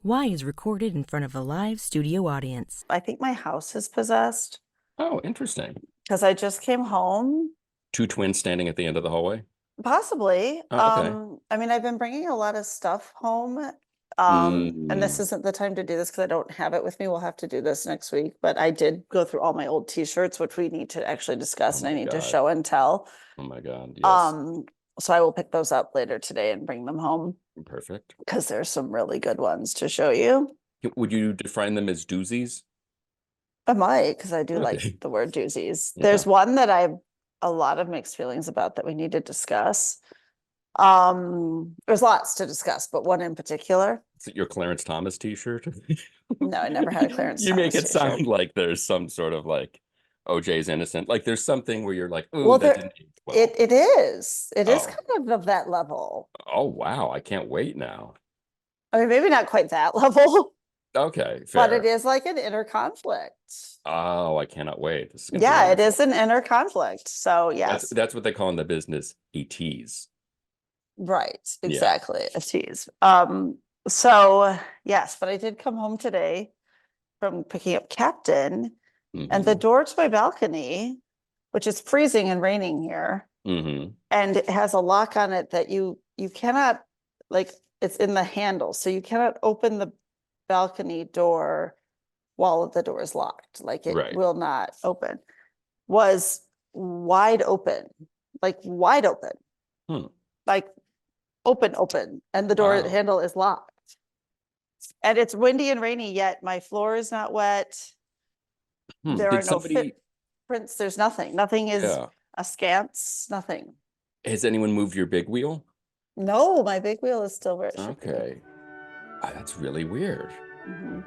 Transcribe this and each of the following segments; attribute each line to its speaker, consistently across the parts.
Speaker 1: Why is recorded in front of a live studio audience.
Speaker 2: I think my house is possessed
Speaker 3: Oh, interesting.
Speaker 2: because I just came home.
Speaker 3: Two twins standing at the end of the hallway.
Speaker 2: Possibly.
Speaker 3: Oh, okay.
Speaker 2: I mean, I've been bringing a lot of stuff home. And this
Speaker 3: Mm.
Speaker 2: isn't the time to do this because I don't have it with me. We'll have to do this next week. But I did go through all my old t-shirts, which we need to actually discuss,
Speaker 3: Oh
Speaker 2: and I
Speaker 3: my
Speaker 2: need to
Speaker 3: God.
Speaker 2: show and tell.
Speaker 3: Oh my God. Yes.
Speaker 2: So I will pick those up later today and bring them home
Speaker 3: Perfect.
Speaker 2: because there's some really good ones to show you.
Speaker 3: Would you define them as doozies?
Speaker 2: I might, because I do like
Speaker 3: Okay.
Speaker 2: the word doozies.
Speaker 3: Yeah.
Speaker 2: There's one that I have a lot of mixed feelings about that we need to discuss. There's lots to discuss, but one in particular.
Speaker 3: Is it your Clarence Thomas t-shirt?
Speaker 2: No, I never had a Clarence
Speaker 3: You make
Speaker 2: Thomas
Speaker 3: it sound
Speaker 2: t-shirt.
Speaker 3: like there's some sort of like OJ's innocent. Like there's something where you're like, ooh,
Speaker 2: Well,
Speaker 3: that
Speaker 2: there
Speaker 3: didn't age well.
Speaker 2: it is. It is
Speaker 3: Oh.
Speaker 2: kind of that level.
Speaker 3: Oh, wow. I can't wait now.
Speaker 2: I mean, maybe not quite that level,
Speaker 3: Okay,
Speaker 2: but it
Speaker 3: fair.
Speaker 2: is like an inner conflict.
Speaker 3: Oh, I cannot wait. This is gonna be
Speaker 2: Yeah, it
Speaker 3: wonderful.
Speaker 2: is an inner conflict. So
Speaker 3: That's
Speaker 2: yes,
Speaker 3: that's what they call in the business a tease.
Speaker 2: right,
Speaker 3: Yeah.
Speaker 2: exactly. A tease. So yes, but I did come home today from picking up Captain, and the
Speaker 3: Mm-hmm.
Speaker 2: door to my balcony, which is freezing and raining here,
Speaker 3: Mm-hmm.
Speaker 2: and it has a lock on it that you cannot, like, it's in the handle, so you cannot open the balcony door while the door is locked. Like it
Speaker 3: Right.
Speaker 2: will not open. Was wide open, like wide open,
Speaker 3: Hmm.
Speaker 2: like open, and the door
Speaker 3: Wow.
Speaker 2: handle is locked. And it's windy and rainy, yet my floor is not wet. There are
Speaker 3: Did
Speaker 2: no
Speaker 3: somebody,
Speaker 2: footprints. There's nothing. Nothing is
Speaker 3: yeah.
Speaker 2: askance. Nothing.
Speaker 3: Has anyone moved your big wheel?
Speaker 2: No, my big wheel is still where it should be.
Speaker 3: Okay. That's really weird.
Speaker 2: Mhm.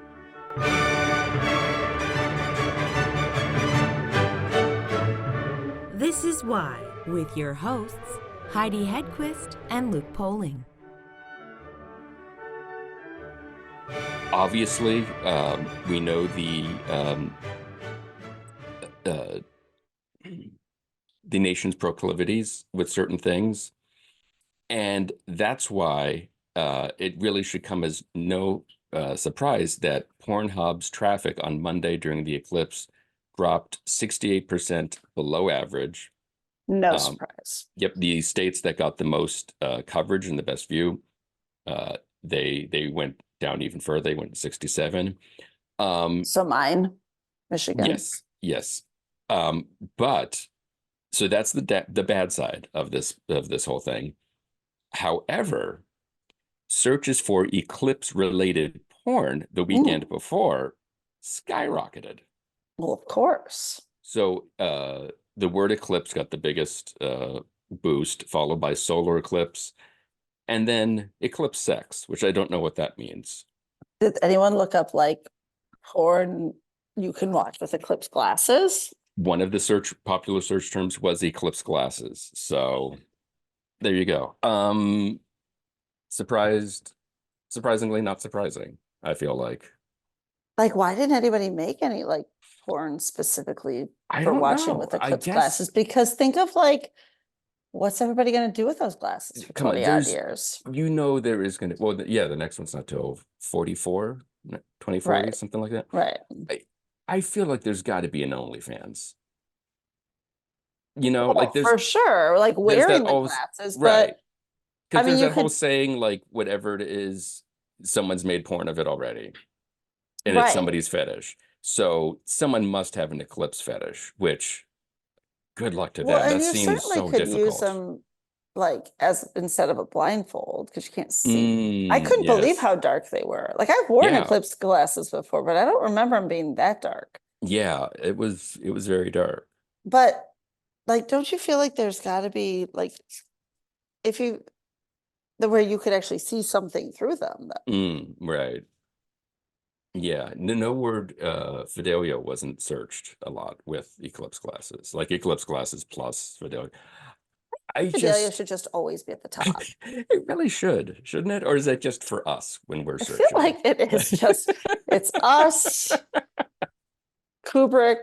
Speaker 1: This is Why, with your hosts, Heidi Hedquist and Luke Poling.
Speaker 3: Obviously, we know uh, the nation's proclivities with certain things, and that's why it really should come as no surprise that Pornhub's traffic on Monday during the eclipse dropped 68% below average.
Speaker 2: No surprise.
Speaker 3: Yep, the states that got the most coverage and the best view, they went down even further. They went to 67.
Speaker 2: So mine, Michigan.
Speaker 3: Yes. But so that's the bad side of this whole thing. However, searches for eclipse related porn the weekend before skyrocketed.
Speaker 2: Well, of course.
Speaker 3: So the word eclipse got the biggest boost, followed by solar eclipse, and then eclipse sex, which I don't know what that means.
Speaker 2: Did anyone look up like porn you can watch with eclipse glasses?
Speaker 3: One of the popular search terms was eclipse glasses. So there you go. Surprisingly not surprising, I feel like.
Speaker 2: Like, why didn't anybody make any like porn specifically
Speaker 3: I
Speaker 2: for
Speaker 3: don't
Speaker 2: watching
Speaker 3: know.
Speaker 2: with
Speaker 3: I
Speaker 2: eclipse
Speaker 3: guess,
Speaker 2: glasses? Because think of like, what's everybody going to do with those glasses for
Speaker 3: come on,
Speaker 2: 20 odd years?
Speaker 3: there is going to, well, yeah, the next one's not till 44, 2040,
Speaker 2: Right.
Speaker 3: something like that.
Speaker 2: Right.
Speaker 3: I feel like there's got to be an OnlyFans.
Speaker 2: Oh,
Speaker 3: Like
Speaker 2: for sure. Like
Speaker 3: there's that
Speaker 2: wearing the
Speaker 3: whole,
Speaker 2: glasses,
Speaker 3: right.
Speaker 2: but I
Speaker 3: Because
Speaker 2: mean,
Speaker 3: there's
Speaker 2: you
Speaker 3: that whole
Speaker 2: could,
Speaker 3: saying, like, whatever it is, someone's made porn of it already. And it's
Speaker 2: right.
Speaker 3: somebody's fetish. So someone must have an eclipse fetish, which good luck to
Speaker 2: Well,
Speaker 3: them.
Speaker 2: and
Speaker 3: That
Speaker 2: you
Speaker 3: seems
Speaker 2: certainly
Speaker 3: so
Speaker 2: could use
Speaker 3: difficult.
Speaker 2: them like as instead of a blindfold because you can't see. I couldn't believe
Speaker 3: Yes.
Speaker 2: how dark they were. Like I've worn
Speaker 3: Yeah.
Speaker 2: eclipse glasses before, but I don't remember them being that dark.
Speaker 3: Yeah, it was very dark.
Speaker 2: But like, don't you feel like there's got to be like, if you, the way you could actually see something through them?
Speaker 3: Right. Yeah. No word Fidelio wasn't searched a lot with eclipse glasses, like eclipse glasses plus Fidelio.
Speaker 2: Fidelia should just always be at the top.
Speaker 3: It really should, shouldn't it? Or is that just for us when we're
Speaker 2: I feel
Speaker 3: searching?
Speaker 2: like it is just, it's us, Kubrick,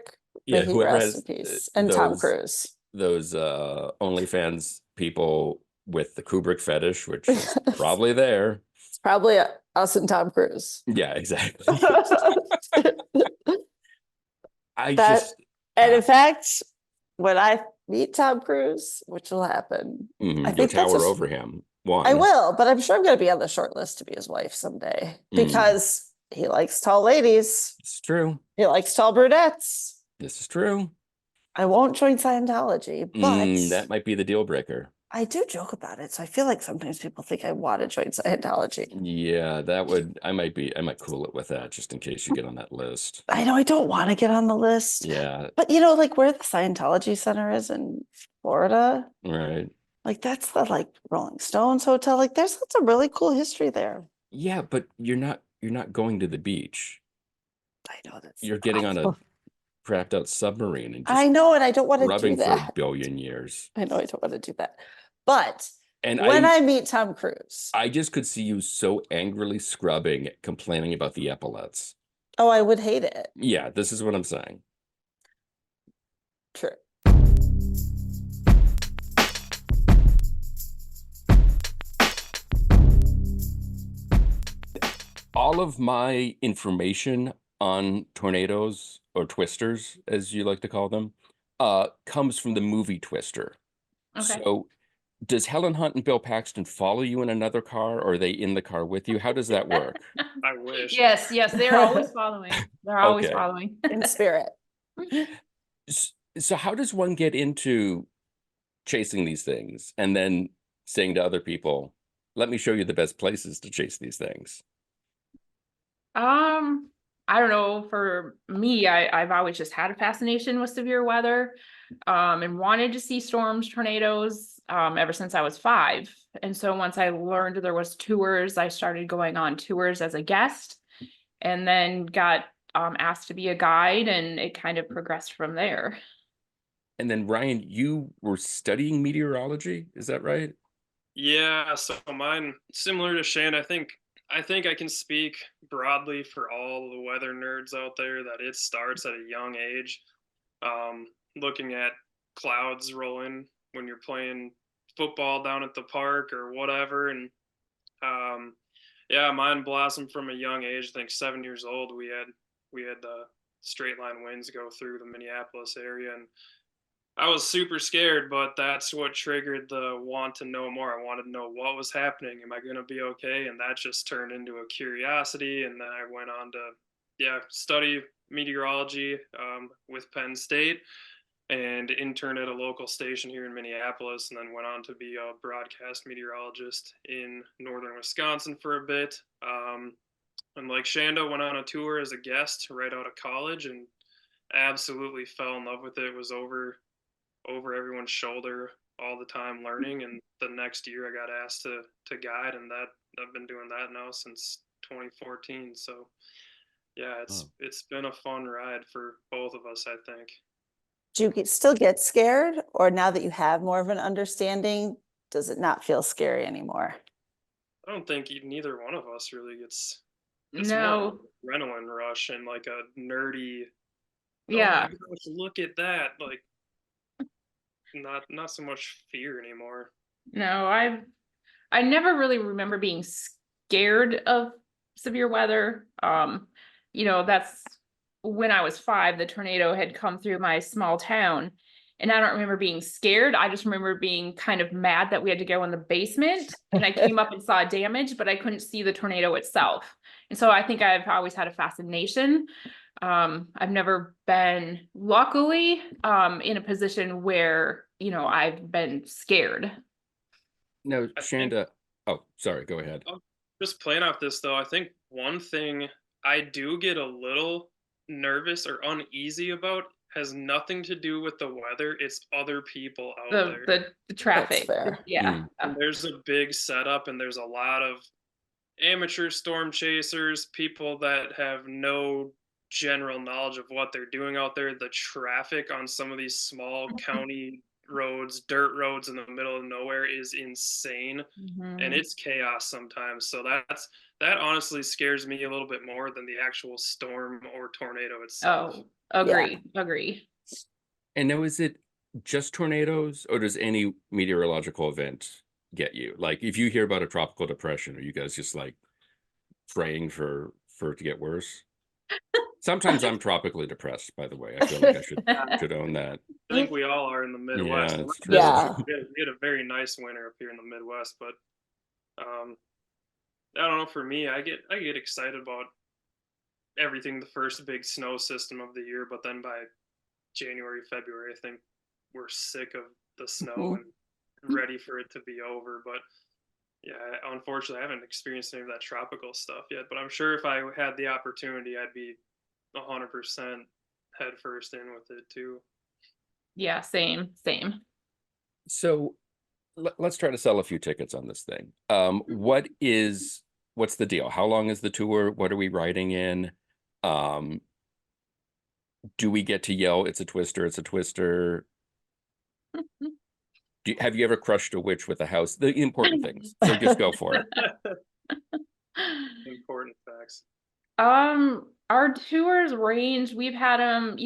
Speaker 3: Yeah,
Speaker 2: may he
Speaker 3: whoever
Speaker 2: rest in
Speaker 3: has
Speaker 2: peace, and Tom Cruise.
Speaker 3: those OnlyFans people with the Kubrick fetish, which is probably there.
Speaker 2: It's probably us and Tom Cruise.
Speaker 3: Yeah, exactly. I
Speaker 2: That,
Speaker 3: just
Speaker 2: and in fact, when I meet Tom Cruise, which will happen, I
Speaker 3: you'll
Speaker 2: think that's
Speaker 3: tower over him. One.
Speaker 2: I will, but I'm sure I'm going to be on the short list to be his wife someday
Speaker 3: Mm.
Speaker 2: because he likes tall ladies.
Speaker 3: It's true.
Speaker 2: He likes tall brunettes.
Speaker 3: This is true.
Speaker 2: I won't join Scientology, but
Speaker 3: That might be the deal breaker.
Speaker 2: I do joke about it. So I feel like sometimes people think I want to join Scientology.
Speaker 3: Yeah, I might cool it with that just in case you get on that list.
Speaker 2: I know I don't want to get on the list.
Speaker 3: Yeah.
Speaker 2: But you know, like where the Scientology Center is in Florida,
Speaker 3: Right.
Speaker 2: like that's the like Rolling Stones hotel. Like there's lots of really cool history there.
Speaker 3: Yeah, but you're not going to the beach.
Speaker 2: I know that's
Speaker 3: You're getting on a crapped out submarine and
Speaker 2: I
Speaker 3: just
Speaker 2: know, and I don't want to do
Speaker 3: rubbing for
Speaker 2: that.
Speaker 3: a billion years.
Speaker 2: I know I don't want to do that. But
Speaker 3: And
Speaker 2: when I meet Tom Cruise,
Speaker 3: I just could see you so angrily scrubbing, complaining about the epaulets.
Speaker 2: oh, I would hate it.
Speaker 3: Yeah, this is what I'm saying.
Speaker 2: True.
Speaker 3: All of my information on tornadoes or twisters, as you like to call them, comes from the movie Twister.
Speaker 4: Okay.
Speaker 3: So does Helen Hunt and Bill Paxton follow you in another car, or are they in the car with you? How does that work?
Speaker 4: I wish. Yes, they're always following. They're always
Speaker 3: Okay.
Speaker 4: following.
Speaker 2: In spirit.
Speaker 3: So how does one get into chasing these things and then saying to other people, let me show you the best places to chase these things?
Speaker 4: I don't know. For me, I've always just had a fascination with severe weather, and wanted to see storms, tornadoes, ever since I was 5. And so once I learned there was tours, I started going on tours as a guest, and then got asked to be a guide, and it kind of progressed from there.
Speaker 3: And then Ryan, you were studying meteorology, is that right?
Speaker 5: Yeah, so mine similar to Shane. I think I can speak broadly for all the weather nerds out there that it starts at a young age. Looking at clouds rolling when you're playing football down at the park or whatever, and yeah, mine blossomed from a young age. I think 7 years old. We had the straight line winds go through the Minneapolis area, and I was super scared, but that's what triggered the want to know more. I wanted to know what was happening. Am I going to be okay? And that just turned into a curiosity. And then I went on to, yeah, study meteorology with Penn State and interned at a local station here in Minneapolis, and then went on to be a broadcast meteorologist in northern Wisconsin for a bit. And like Shanda, went on a tour as a guest right out of college and absolutely fell in love with it. It was over everyone's shoulder all the time learning, and the next year I got asked to guide, and that I've been doing that now since 2014. So yeah, it's been a fun ride for both of us, I think.
Speaker 2: Do you still get scared, or now that you have more of an understanding, does it not feel scary anymore?
Speaker 5: I don't think neither one of us really gets it's
Speaker 4: No.
Speaker 5: more adrenaline rush and like a nerdy,
Speaker 4: Yeah.
Speaker 5: oh my gosh, look at that, like not so much fear anymore.
Speaker 4: No, I never really remember being scared of severe weather. That's when I was 5, the tornado had come through my small town, and I don't remember being scared. I just remember being kind of mad that we had to go in the basement, and I came up and saw damage, but I couldn't see the tornado itself. And so I think I've always had a fascination. I've never been, luckily, in a position where, I've been scared.
Speaker 3: No,
Speaker 5: I think
Speaker 3: Shanda. Oh, sorry. Go ahead.
Speaker 5: just playing off this though, I think one thing I do get a little nervous or uneasy about has nothing to do with the weather. It's other people out there.
Speaker 4: The traffic.
Speaker 2: fair.
Speaker 4: Yeah.
Speaker 5: And there's a big setup, and there's a lot of amateur storm chasers, people that have no general knowledge of what they're doing out there. The traffic on some of these small county roads, dirt roads in the middle of nowhere is insane, and it's chaos sometimes. So that honestly scares me a little bit more than the actual storm or tornado itself.
Speaker 4: Oh, agree.
Speaker 3: And now, is it just tornadoes, or does any meteorological event get you? Like, if you hear about a tropical depression, are you guys just like praying for it to get worse. Sometimes I'm tropically depressed, by the way. I feel like I should own that.
Speaker 5: I think we all are in the Midwest.
Speaker 3: Yeah,
Speaker 5: and
Speaker 3: it's
Speaker 5: we're
Speaker 3: true.
Speaker 2: Yeah.
Speaker 5: we had a very nice winter up here in the Midwest, but I don't know. For me, I get excited about everything the first big snow system of the year, but then by January, February, I think we're sick of the snow and ready for it to be over. But yeah, unfortunately, I haven't experienced any of that tropical stuff yet. But I'm sure if I had the opportunity, I'd be 100% head first in with it too.
Speaker 4: Yeah, same.
Speaker 3: So let's try to sell a few tickets on this thing. What's the deal? How long is the tour? What are we riding in? Do we get to yell, "It's a twister, it's a twister"? Have you ever crushed a witch with a house? The important things. So just go for it.
Speaker 5: Important facts.
Speaker 4: Our tours range, we've had them,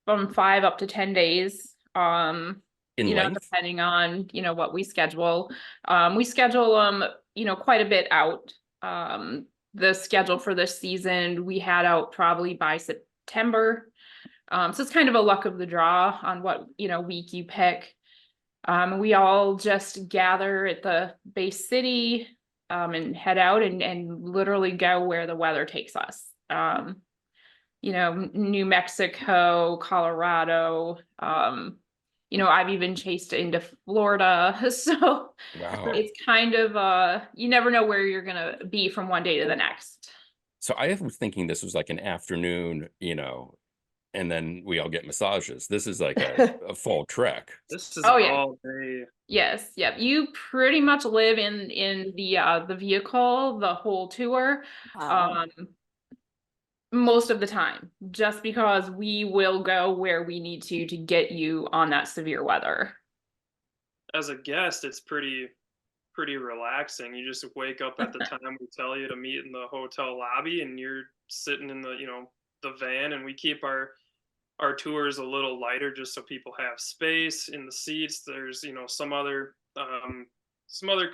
Speaker 4: from 5 up to 10 days.
Speaker 3: In length?
Speaker 4: Depending on, what we schedule. We schedule them, quite a bit out. The schedule for this season, we had out probably by September. So it's kind of a luck of the draw on what, week you pick. We all just gather at the base city, and head out and literally go where the weather takes us. New Mexico, Colorado, I've even chased into Florida. So
Speaker 3: Wow.
Speaker 4: it's kind of, you never know where you're gonna be from one day to the next.
Speaker 3: So I was thinking this was like an afternoon, and then we all get massages. This is like a full trek.
Speaker 5: This is
Speaker 4: Oh, yeah.
Speaker 5: all day.
Speaker 4: Yes, yep. You pretty much live in the vehicle the whole tour.
Speaker 2: Wow.
Speaker 4: Most of the time, just because we will go where we need to get you on that severe weather.
Speaker 5: As a guest, it's pretty relaxing. You just wake up at the time we tell you to meet in the hotel lobby, and you're sitting in the the van, and we keep our tours a little lighter just so people have space in the seats. There's some other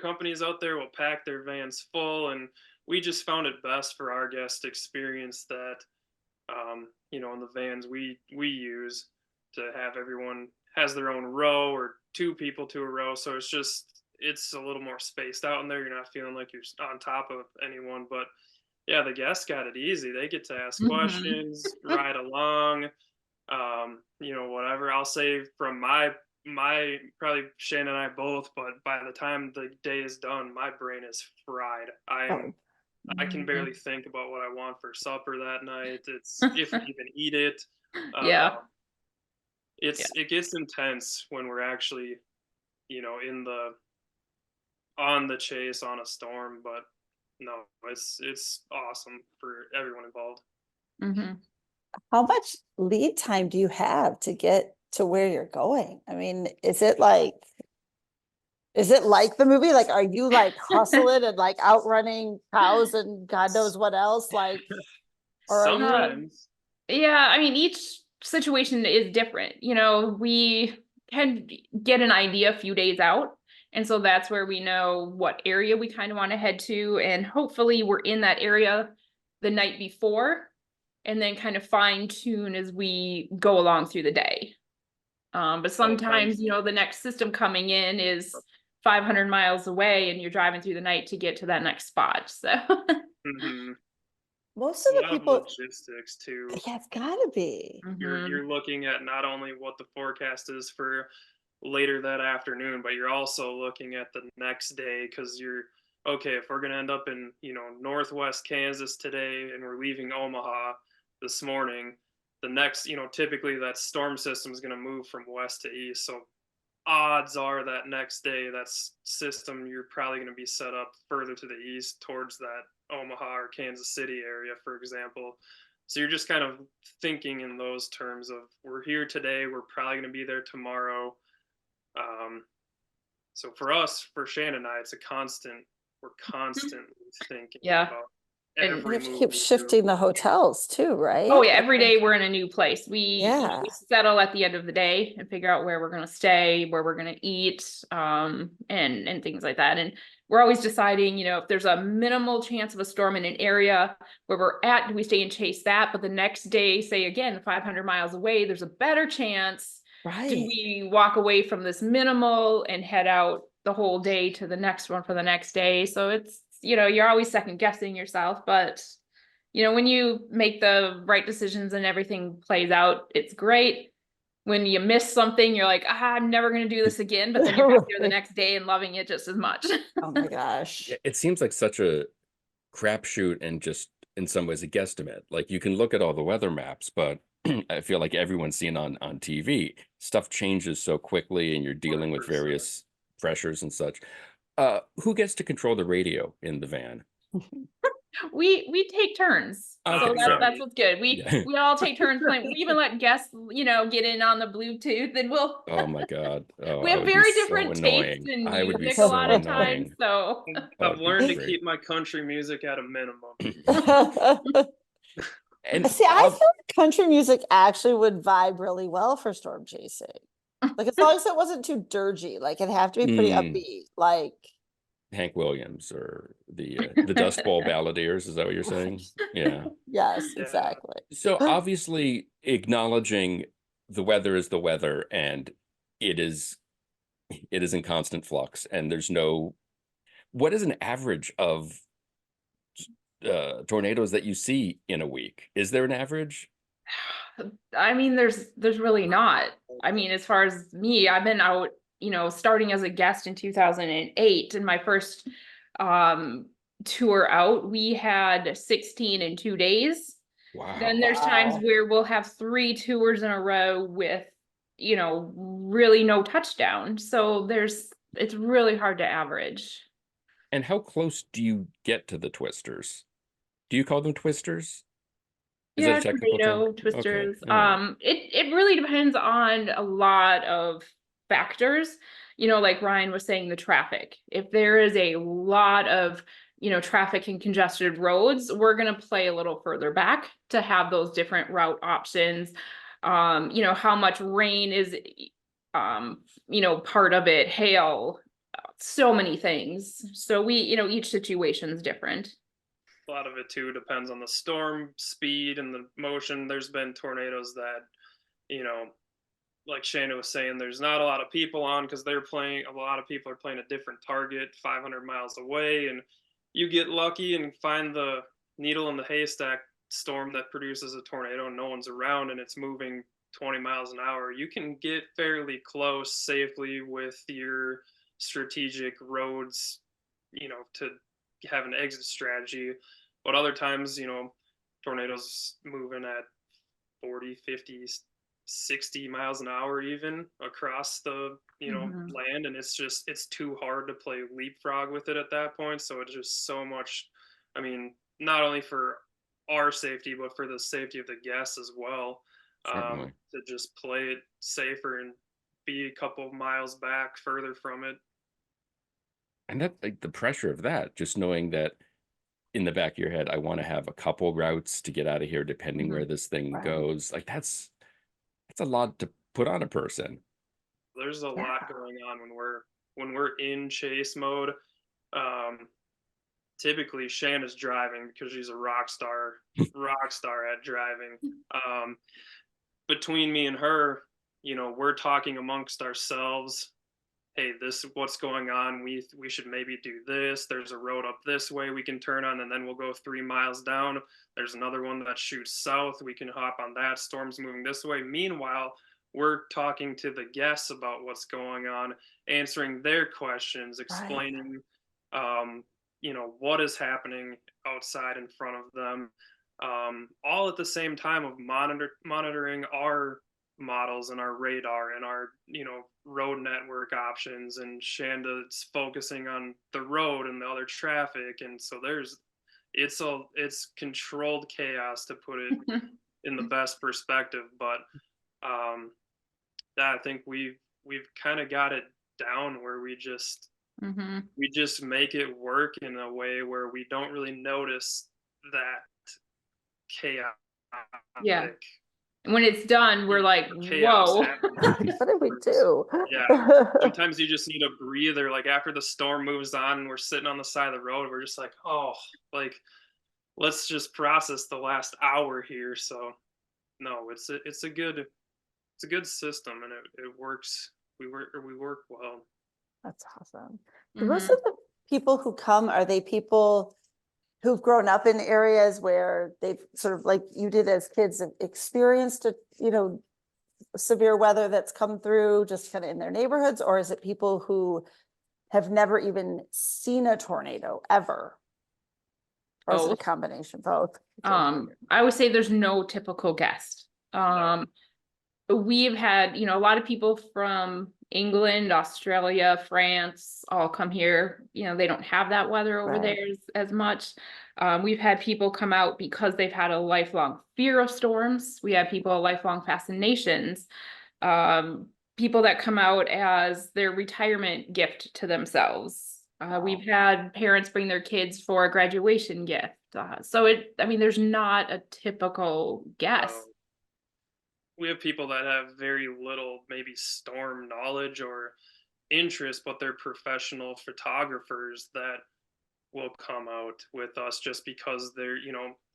Speaker 5: companies out there will pack their vans full, and we just found it best for our guest experience that in the vans we use to have everyone has their own row or 2 people to a row, so it's a little more spaced out in there. You're not feeling like you're on top of anyone. But yeah, the guests got it easy. They get to ask questions, ride along, whatever. I'll say from my probably Shane and I both, but by the time the day is done, my brain is fried. I can barely think about what I want for supper that night. It's if we even eat it.
Speaker 4: Yeah.
Speaker 5: It gets intense when we're actually, on the chase on a storm, but no, it's awesome for everyone involved.
Speaker 2: How much lead time do you have to get to where you're going? I mean, is it like the movie? Like, are you like hustling and like outrunning cows and God knows what else? Like, or are you?
Speaker 5: Sometimes.
Speaker 4: Yeah, I mean, each situation is different. We can get an idea a few days out. And so that's where we know what area we kind of want to head to. And hopefully we're in that area the night before and then kind of fine tune as we go along through the day. But sometimes, the next system coming in is 500 miles away and you're driving through the night to get to that next spot. So
Speaker 2: Most of the people,
Speaker 5: logistics too.
Speaker 2: yeah, it's gotta be.
Speaker 5: You're looking at not only what the forecast is for later that afternoon, but you're also looking at the next day, because okay, if we're going to end up in northwest Kansas today and we're leaving Omaha this morning, the next typically that storm system is going to move from west to east, so odds are that next day that system you're probably going to be set up further to the east towards that Omaha or Kansas City area, for example. So you're just kind of thinking in those terms of, we're here today, we're probably going to be there tomorrow. So for us, for Shanda and I, it's we're constantly thinking about
Speaker 4: And
Speaker 2: You
Speaker 5: every
Speaker 2: have to
Speaker 5: move
Speaker 2: keep
Speaker 5: we do.
Speaker 2: shifting the hotels too, right?
Speaker 4: oh yeah, every day we're in a new place.
Speaker 2: Yeah.
Speaker 4: We settle at the end of the day and figure out where we're gonna stay, where we're gonna eat, and things like that. And we're always deciding, you know, if there's a minimal chance of a storm in an area where we're at, do we stay and chase that? But the next day, say again, 500 miles away, there's a better chance. Do
Speaker 2: Right.
Speaker 4: we walk away from this minimal and head out the whole day to the next one for the next day? So it's, you know, you're always second guessing yourself, but you know, when you make the right decisions and everything plays out, it's great. When you miss something, you're like, I'm never going to do this again. But then you're back there the
Speaker 2: Right.
Speaker 4: next day and loving it just as much.
Speaker 2: Oh my gosh.
Speaker 3: It seems like such a crapshoot and just in some ways a guesstimate. Like you can look at all the weather maps, but I feel like everyone's seen on TV, stuff changes so quickly and you're dealing with
Speaker 5: 100%.
Speaker 3: various pressures and such. Who gets to control the radio in the van?
Speaker 4: We take turns.
Speaker 3: Okay,
Speaker 4: So
Speaker 3: fair.
Speaker 4: that's what's good.
Speaker 3: Yeah.
Speaker 4: We all take turns playing. We even let guests, you know, get in on the Bluetooth and we'll
Speaker 3: Oh my God. Oh,
Speaker 4: we
Speaker 3: I
Speaker 4: have
Speaker 3: would be
Speaker 4: very
Speaker 3: so
Speaker 4: different tastes
Speaker 3: annoying.
Speaker 4: in
Speaker 3: I would be
Speaker 4: music a
Speaker 3: so
Speaker 4: lot of times.
Speaker 3: annoying.
Speaker 4: So
Speaker 3: Oh,
Speaker 5: I've
Speaker 3: it'd be
Speaker 5: learned to
Speaker 3: great.
Speaker 5: keep my country music at a minimum.
Speaker 3: And
Speaker 2: See, I feel like country music actually would vibe really well for storm chasing. Like as long as it wasn't too dirgy, like it'd have to be pretty
Speaker 3: Hmm.
Speaker 2: upbeat. Like
Speaker 3: Hank Williams or the Dust Bowl Balladeers, is that what you're saying? Yeah.
Speaker 2: yes,
Speaker 5: Yeah.
Speaker 2: exactly.
Speaker 3: So obviously acknowledging the weather is the weather and it is in constant flux and there's no, what is an average of tornadoes that you see in a week? Is there an average?
Speaker 4: I mean, there's really not. I mean, as far as me, I've been out, you know, starting as a guest in 2008, and my first tour out, we had 16 in 2 days. Then
Speaker 3: Wow.
Speaker 4: there's times
Speaker 2: Wow.
Speaker 4: where we'll have 3 tours in a row with, you know, really no touchdown. So it's really hard to average.
Speaker 3: And how close do you get to the twisters? Do you call them twisters? Is that
Speaker 4: Yeah,
Speaker 3: a technical term?
Speaker 4: tornado,
Speaker 3: Okay.
Speaker 4: twisters.
Speaker 3: All right.
Speaker 4: It really depends on a lot of factors. You know, like Ryan was saying, the traffic. If there is a lot of, you know, traffic and congested roads, we're gonna play a little further back to have those different route options. You know, how much rain is, you know, part of it, hail, so many things. So you know, each situation's different.
Speaker 5: A lot of it too depends on the storm speed and the motion. There's been tornadoes that, you know, like Shanda was saying, there's not a lot of people on because a lot of people are playing a different target 500 miles away. And you get lucky and find the needle in the haystack storm that produces a tornado and no one's around and it's moving 20 miles an hour. You can get fairly close safely with your strategic roads, you know, to have an exit strategy. But other times, you know, tornadoes moving at 40, 50, 60 miles an hour even across the, you know,
Speaker 4: Mhm.
Speaker 5: land, and it's too hard to play leapfrog with it at that point. So it's just so much, I mean, not only for our safety but for the safety of the guests as well,
Speaker 3: Certainly.
Speaker 5: to just play it safer and be a couple of miles back further from it.
Speaker 3: And that, like the pressure of that, just knowing that in the back of your head, I want to have a couple routes to get out of here, depending where this thing
Speaker 2: Right.
Speaker 3: goes. Like that's a lot to put on a person.
Speaker 5: There's a
Speaker 2: Yeah.
Speaker 5: lot going on when we're in chase mode. Typically Shanna's driving because she's a rock star at driving. Um, Between me and her, you know, we're talking amongst ourselves. Hey, this is what's going on. We should maybe do this. There's a road up this way we can turn on, and then we'll go 3 miles down. There's another one that shoots south. We can hop on that. Storm's moving this way. Meanwhile, we're talking to the guests about what's going on, answering their questions, explaining, you know, what is happening outside in front of them, all at the same time of monitoring our models and our radar and our, you know, road network options. And Shanda's focusing on the road and the other traffic, and so it's controlled chaos, to put it in the best perspective. But that I think we've kind of got it down where
Speaker 4: Mhm.
Speaker 5: we just make it work in a way where we don't really notice that chaotic.
Speaker 4: Yeah. When it's done, we're like,
Speaker 5: chaos
Speaker 4: whoa.
Speaker 5: happening.
Speaker 2: What did we do?
Speaker 5: Yeah. Sometimes you just need a breather. Like after the storm moves on and we're sitting on the side of the road, we're just like, oh, like let's just process the last hour here. So no, it's a good system, and it works. We work well.
Speaker 2: That's awesome.
Speaker 4: Mhm.
Speaker 2: Most of the people who come, are they people who've grown up in areas where they've sort of like you did as kids have experienced severe weather that's come through just kind of in their neighborhoods, or is it people who have never even seen a tornado ever? Or is it a
Speaker 4: Both.
Speaker 2: combination? Both.
Speaker 4: I would say there's no typical guest. We've had, a lot of people from England, Australia, France all come here. They don't have that weather over
Speaker 2: Right.
Speaker 4: there as much. We've had people come out because they've had a lifelong fear of storms. We have people lifelong fascinations. People that come out as their retirement gift to themselves. We've had parents bring their kids for a graduation gift. There's not a typical guest.
Speaker 5: We have people that have very little maybe storm knowledge or interest, but they're professional photographers that will come out with us just because they're,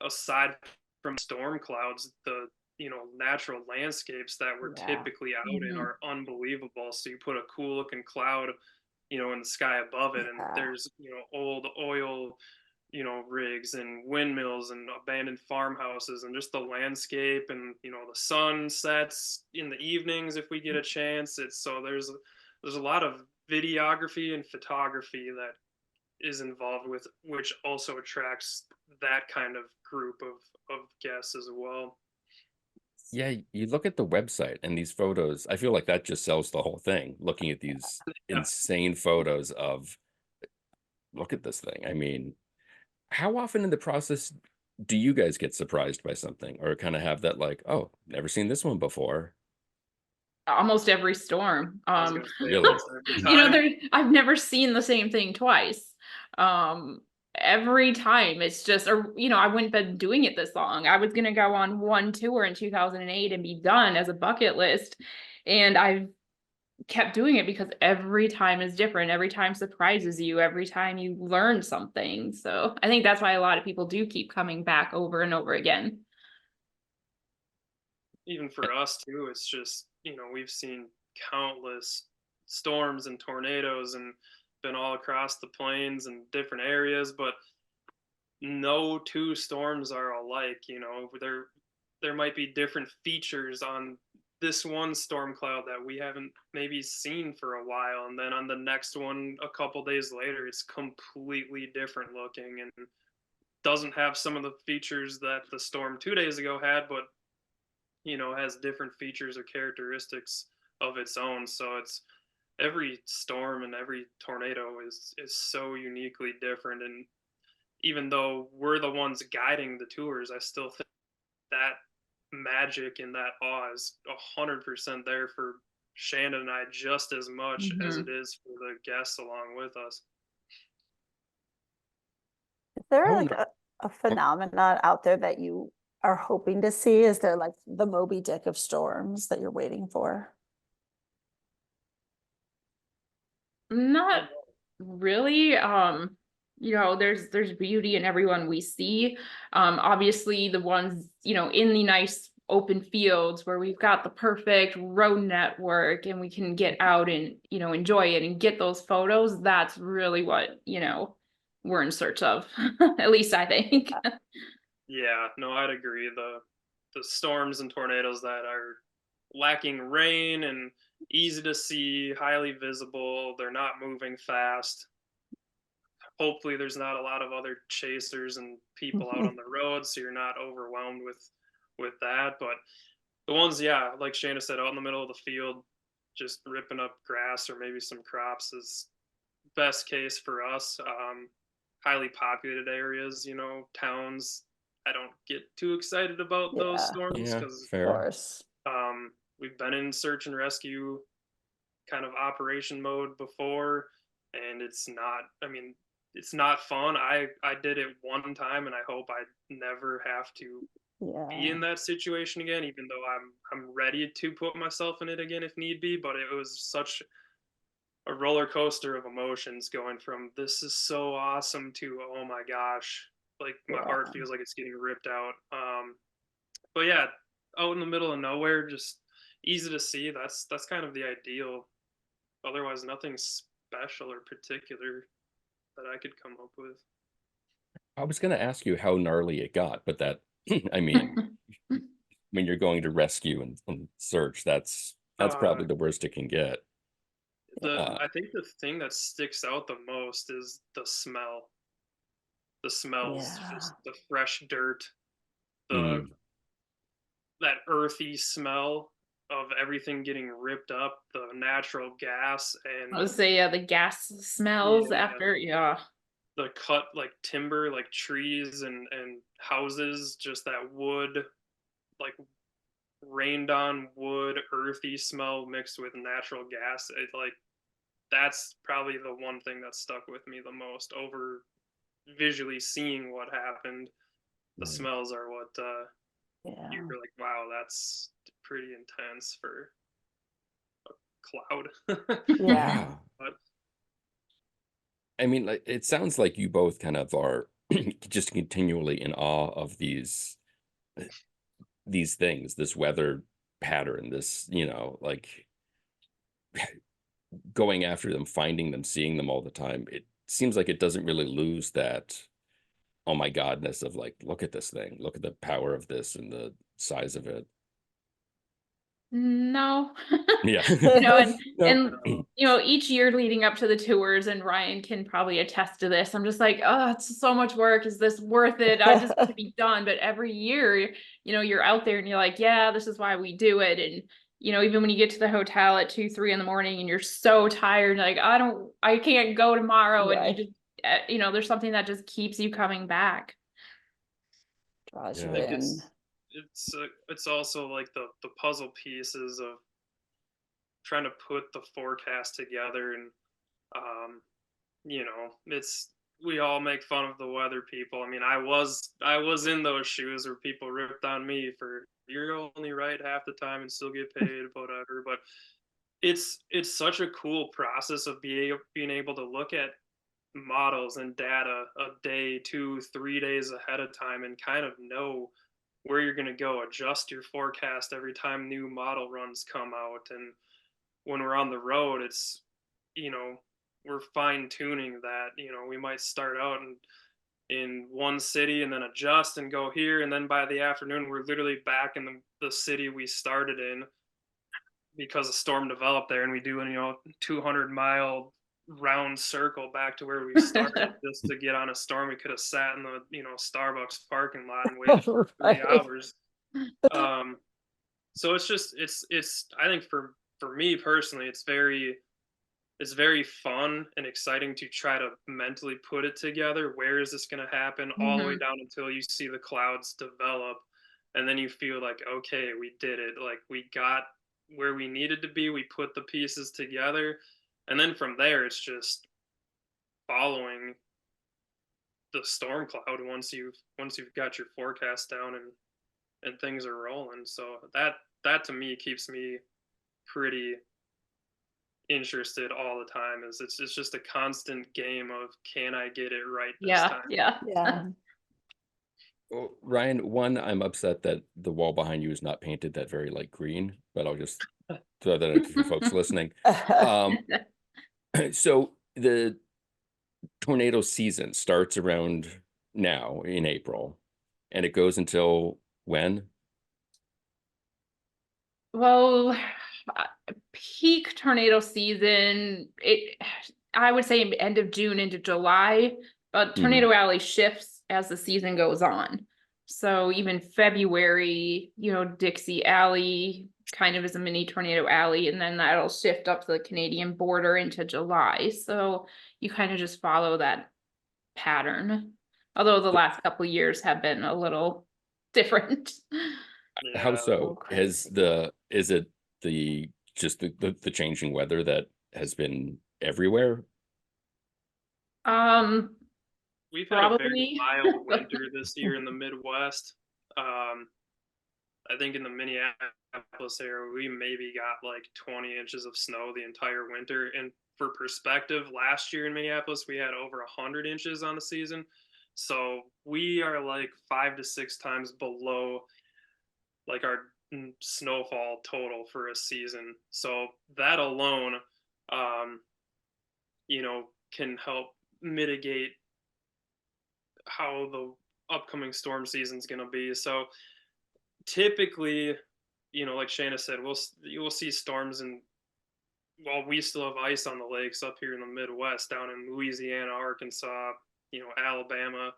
Speaker 5: aside from storm clouds, the natural landscapes that we're typically out in are unbelievable. So you put a cool looking cloud, in the sky above it, and there's old oil rigs and windmills and abandoned farmhouses, and just the landscape, and the sun sets in the evenings if we get a chance. There's a lot of videography and photography that is involved with, which also attracts that kind of group of guests as well.
Speaker 3: Yeah, you look at the website and these photos, I feel like that just sells the whole thing. Looking at these insane photos of, look at this thing. I mean, how often in the process do you guys get surprised by something, or kind of have that like, oh, never seen this one before?
Speaker 4: Almost every storm.
Speaker 3: Really?
Speaker 4: I've never seen the same thing twice. Every time it's just, I wouldn't been doing it this long. I was gonna go on one tour in 2008 and be done as a bucket list, and I've kept doing it because every time is different. Every time surprises you. Every time you learn something. So I think that's why a lot of people do keep coming back over and over again.
Speaker 5: Even for us too, it's just, we've seen countless storms and tornadoes and been all across the plains and different areas, but no two storms are alike. There might be different features on this one storm cloud that we haven't maybe seen for a while, and then on the next one a couple days later it's completely different looking and doesn't have some of the features that the storm 2 days ago had, but has different features or characteristics of its own. So it's every storm and every tornado is so uniquely different. And even though we're the ones guiding the tours, I still think that magic and that awe is 100% there for Shanda and I just as much as it is for the guests along with us.
Speaker 2: Is there a phenomenon out there that you are hoping to see? Is there like the Moby Dick of storms that you're waiting for?
Speaker 4: Not really. There's beauty in everyone we see. Obviously the ones, in the nice open fields where we've got the perfect road network and we can get out and, enjoy it and get those photos. That's really what, we're in search of. At least I think.
Speaker 5: Yeah, no, I'd agree. The storms and tornadoes that are lacking rain and easy to see, highly visible, they're not moving fast. Hopefully there's not a lot of other chasers and people out on the road, so you're not overwhelmed with that. But the ones, like Shanda said, out in the middle of the field, just ripping up grass or maybe some crops is best case for us. Highly populated areas, towns, I don't get too excited about those storms because
Speaker 2: of course.
Speaker 5: We've been in search and rescue kind of operation mode before, and it's not, it's not fun. I did it one time, and I hope I never have to be
Speaker 2: Yeah.
Speaker 5: in that situation again, even though I'm ready to put myself in it again if need be. But it was such a roller coaster of emotions, going from this is so awesome to oh my gosh, like my heart
Speaker 2: Yeah.
Speaker 5: feels like it's getting ripped out. But yeah, out in the middle of nowhere, just easy to see. That's kind of the ideal. Otherwise, nothing special or particular that I could come up with.
Speaker 3: I was going to ask you how gnarly it got, but that, I mean, when you're going to rescue and search, that's
Speaker 5: Uh,
Speaker 3: probably the worst it can get. Uh,
Speaker 5: I think the thing that sticks out the most is the smell. The smells,
Speaker 2: Yeah.
Speaker 5: just the fresh dirt, the
Speaker 3: mhm.
Speaker 5: that earthy smell of everything getting ripped up, the natural gas,
Speaker 4: I
Speaker 5: and
Speaker 4: would say, yeah, the gas smells
Speaker 5: yeah,
Speaker 4: after, yeah.
Speaker 5: the cut like timber, like trees and houses, just that wood, like rained on wood, earthy smell mixed with natural gas. It like that's probably the one thing that stuck with me the most over visually seeing what happened. The
Speaker 3: Right.
Speaker 5: smells are what
Speaker 2: Yeah.
Speaker 5: you're like, wow, that's pretty intense for cloud.
Speaker 2: Yeah.
Speaker 3: Yeah.
Speaker 5: But
Speaker 3: I mean, like, it sounds like you both kind of are just continually in awe of these things, this weather pattern, this, like going after them, finding them, seeing them all the time. It seems like it doesn't really lose that oh my godness of like, look at this thing, look at the power of this and the size of it.
Speaker 4: No.
Speaker 3: Yeah.
Speaker 4: And
Speaker 3: No.
Speaker 4: and each year leading up to the tours, and Ryan can probably attest to this, I'm just like, oh, it's so much work. Is this worth it? I just want to be done. But every year, you're out there and you're like, yeah, this is why we do it. And even when you get to the hotel at 2, 3 in the morning and you're so tired, like, I can't go tomorrow. And you
Speaker 2: Right.
Speaker 4: just, there's something that just keeps you coming back.
Speaker 2: Draws
Speaker 5: I
Speaker 2: you
Speaker 3: Yeah.
Speaker 5: think
Speaker 2: in.
Speaker 5: it's also like the puzzle pieces of trying to put the forecast together, and it's we all make fun of the weather people. I mean, I was in those shoes where people ripped on me for you're only right half the time and still get paid, whatever. But it's such a cool process of being able to look at models and data a day, 2, 3 days ahead of time, and kind of know where you're going to go, adjust your forecast every time new model runs come out. And when we're on the road, it's, you know, we're fine tuning that, we might start out in one city and then adjust and go here. And then by the afternoon, we're literally back in the city we started in because a storm developed there. And we do, 200-mile round circle back to where we started just to get on a storm. We could have sat in the, Starbucks parking lot and waited for
Speaker 2: Right.
Speaker 5: 3 hours. So it's I think for me personally, it's very fun and exciting to try to mentally put it together. Where is this going to happen? All the way
Speaker 4: Mhm.
Speaker 5: down until you see the clouds develop, and then you feel like, okay, we did it. Like we got where we needed to be. We put the pieces together, and then from there, it's just following the storm cloud once you've got your forecast down and things are rolling. So that to me keeps me pretty interested all the time. Is it's just a constant game of can I get it right this
Speaker 4: Yeah,
Speaker 5: time?
Speaker 4: yeah.
Speaker 2: Yeah.
Speaker 3: Well, Ryan, one, I'm upset that the wall behind you is not painted that very light green, but I'll just throw that out for folks listening. Um, so the tornado season starts around now in April, and it goes until when?
Speaker 4: Well, peak tornado season, I would say end of June into July, but
Speaker 3: Mhm.
Speaker 4: Tornado Alley shifts as the season goes on. So even February, Dixie Alley kind of is a mini tornado alley, and then that'll shift up to the Canadian border into July. So you kind of just follow that pattern. Although the last couple years have been a little different.
Speaker 3: How
Speaker 5: Yeah,
Speaker 3: so?
Speaker 2: crazy.
Speaker 3: Is it the just the changing weather that has been everywhere?
Speaker 5: we've had a very
Speaker 4: Probably.
Speaker 5: mild winter this year in the Midwest. I think in the Minneapolis area, we maybe got like 20 inches of snow the entire winter. And for perspective, last year in Minneapolis, we had over 100 inches on the season. So we are like 5 to 6 times below like our snowfall total for a season. So that alone, you know, can help mitigate how the upcoming storm season is going to be. So typically, you know, like Shanda said, you will see storms, and while we still have ice on the lakes up here in the Midwest, down in Louisiana, Arkansas, you know, Alabama,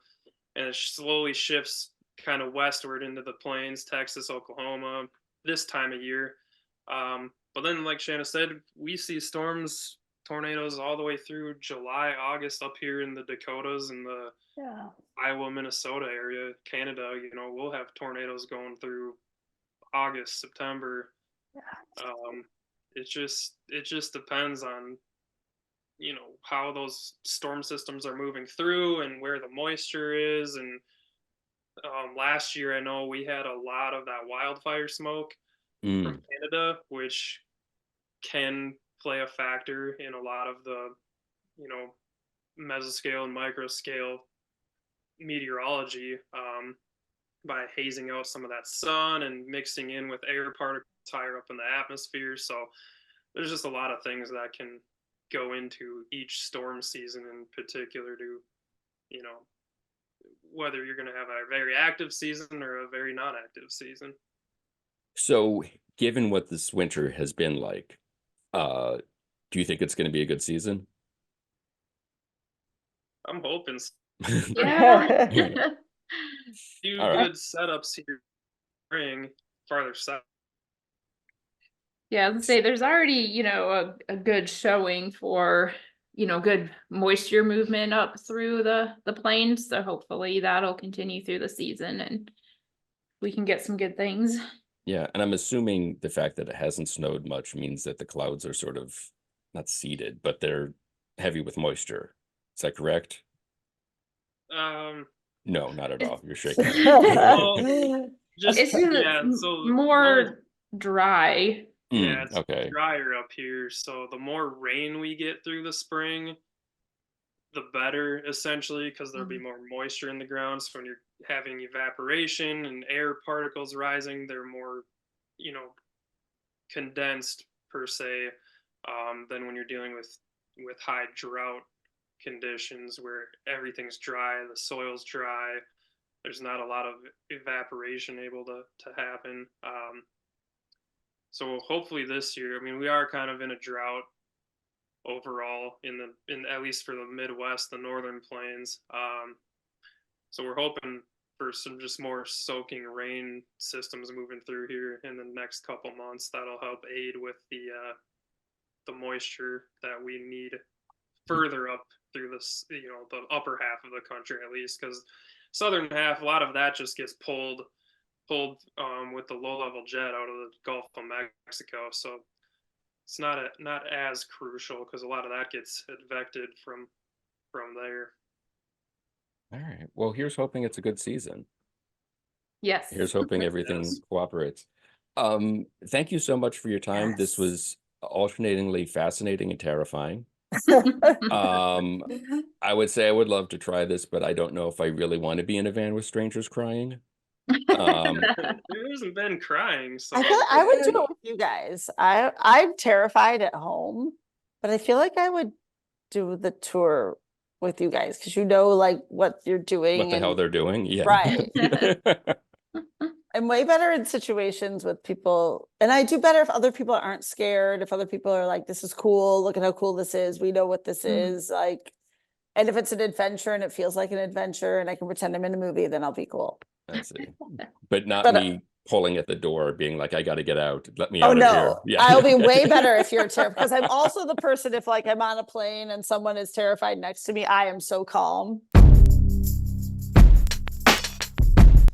Speaker 5: and it slowly shifts kind of westward into the plains, Texas, Oklahoma, this time of year. But then, like Shanda said, we see storms, tornadoes all the way through July, August up here in the Dakotas and the Iowa, Minnesota area, Canada. You know, we'll have tornadoes going through August, September. It just depends on, you know, how those storm systems are moving through and where the moisture is. And last year, I know we had a lot of that wildfire smoke from Canada, which can play a factor in a lot of the, you know, mesoscale and microscale meteorology, by hazing out some of that sun and mixing in with air particles higher up in the atmosphere. So there's just a lot of things that can go into each storm season in particular to, you know, whether you're going to have a very active season or a very non-active season.
Speaker 3: So given what this winter has been like, do you think it's going to be a good season?
Speaker 5: I'm hoping
Speaker 4: Yeah.
Speaker 5: few
Speaker 3: All right.
Speaker 5: good setups here spring farther south.
Speaker 4: Yeah, I was gonna say there's already, you know, a good showing for, you know, good moisture movement up through the plains. So hopefully that'll continue through the season and we can get some good things.
Speaker 3: Yeah, and I'm assuming the fact that it hasn't snowed much means that the clouds are sort of not seeded, but they're heavy with moisture. Is that correct? No, not at all. You're shaking.
Speaker 5: Well, just
Speaker 4: It's
Speaker 5: yeah, so
Speaker 4: more dry.
Speaker 5: yeah, it's
Speaker 3: okay.
Speaker 5: drier up here. So the more rain we get through the spring, the better, essentially, because there'll be more moisture in the ground. So when you're having evaporation and air particles rising, they're more, you know, condensed per se, than when you're dealing with high drought conditions where everything's dry, the soil's dry, there's not a lot of evaporation able to happen. So hopefully this year, I mean, we are kind of in a drought overall in at least for the Midwest, the northern plains. So we're hoping for some just more soaking rain systems moving through here in the next couple months. That'll help aid with the moisture that we need further up through this, you know, the upper half of the country at least, because southern half, a lot of that just gets pulled with the low level jet out of the Gulf of Mexico. So it's not as crucial because a lot of that gets advected from there.
Speaker 3: All right. Well, here's hoping it's a good season.
Speaker 4: Yes.
Speaker 3: Here's hoping everything cooperates. Thank you so much for your time.
Speaker 2: Yes.
Speaker 3: This was alternatingly fascinating and terrifying. I would say I would love to try this, but I don't know if I really want to be in a van with strangers crying.
Speaker 5: There hasn't been crying, so
Speaker 2: I feel like I would do it with you guys. I'm terrified at home, but I feel like I would do the tour with you guys because you know like what you're doing.
Speaker 3: What the hell they're doing. Yeah.
Speaker 2: Right. I'm way better in situations with people, and I do better if other people aren't scared, if other people are like, this is cool, look at how cool this is, we know what this is, like, and if it's an adventure and it feels like an adventure and I can pretend I'm in a movie, then I'll be cool.
Speaker 3: I see. But not me pulling at the door being like, I got to get out, let me out of here. Yeah.
Speaker 2: I'll be way better if you're terrified, because I'm also the person, if like I'm on a plane and someone is terrified next to me, I am so calm.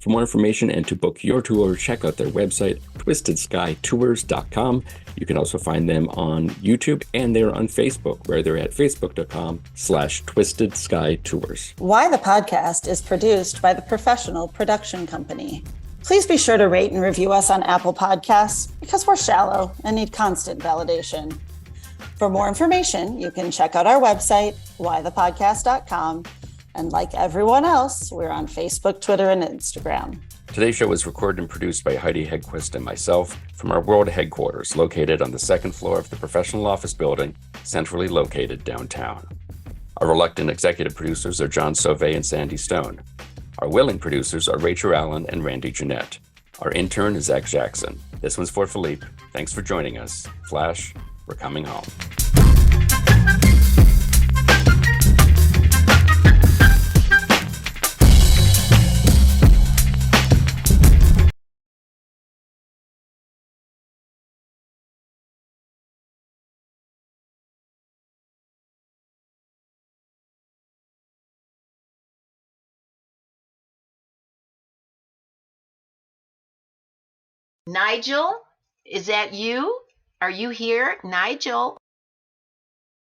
Speaker 3: For more information and to book your tour, check out their website, twistedskytours.com. You can also find them on YouTube, and they're on Facebook, where they're at facebook.com/twistedskytours.
Speaker 2: Why the Podcast is produced by the Professional Production Company. Please be sure to rate and review us on Apple Podcasts because we're shallow and need constant validation. For more information, you can check out our website, whythepodcast.com. And like everyone else, we're on Facebook, Twitter, and Instagram.
Speaker 3: Today's show was recorded and produced by Heidi Hedquist and myself from our world headquarters, located on the second floor of the professional office building, centrally located downtown. Our reluctant executive producers are John Sauvé and Sandy Stone. Our willing producers are Rachel Allen and Randy Jeanette. Our intern is Zach Jackson. This one's for Philippe. Thanks for joining us. Flash, we're coming home.
Speaker 6: Nigel, is that you? Are you here, Nigel?